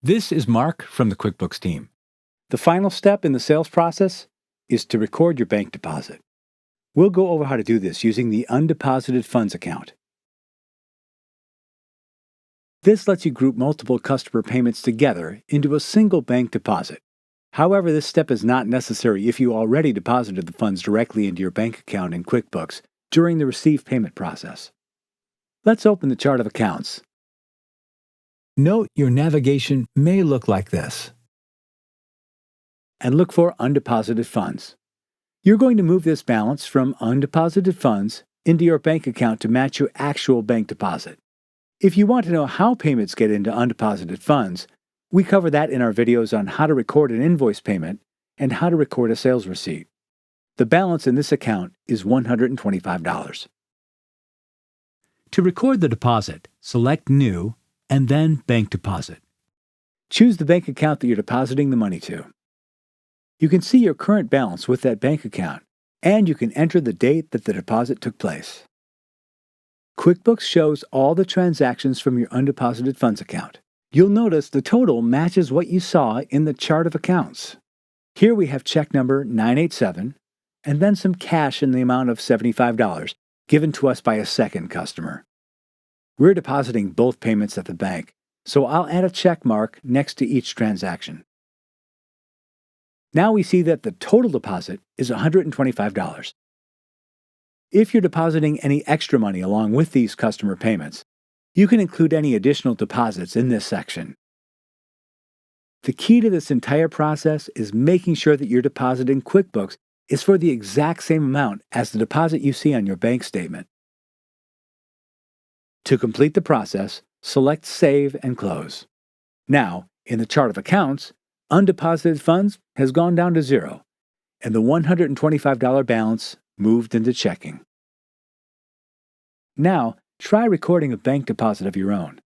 This is Mark from the QuickBooks team. The final step in the sales process is to record your bank deposit. We'll go over how to do this using the undeposited funds account. This lets you group multiple customer payments together into a single bank deposit. However, this step is not necessary if you already deposited the funds directly into your bank account in QuickBooks during the receive payment process. Let's open the chart of accounts. Note your navigation may look like this. And look for undeposited funds. You're going to move this balance from undeposited funds into your bank account to match your actual bank deposit. If you want to know how payments get into undeposited funds, we cover that in our videos on how to record an invoice payment and how to record a sales receipt. The balance in this account is $125. To record the deposit, select New and then Bank Deposit. Choose the bank account that you're depositing the money to. You can see your current balance with that bank account, and you can enter the date that the deposit took place. QuickBooks shows all the transactions from your undeposited funds account. You'll notice the total matches what you saw in the chart of accounts. Here we have check number 987, and then some cash in the amount of $75 given to us by a second customer. We're depositing both payments at the bank, so I'll add a check mark next to each transaction. Now we see that the total deposit is $125. If you're depositing any extra money along with these customer payments, you can include any additional deposits in this section. The key to this entire process is making sure that your deposit in QuickBooks is for the exact same amount as the deposit you see on your bank statement. To complete the process, select Save and Close. Now, in the chart of accounts, undeposited funds has gone down to zero, and the $125 balance moved into checking. Now, try recording a bank deposit of your own.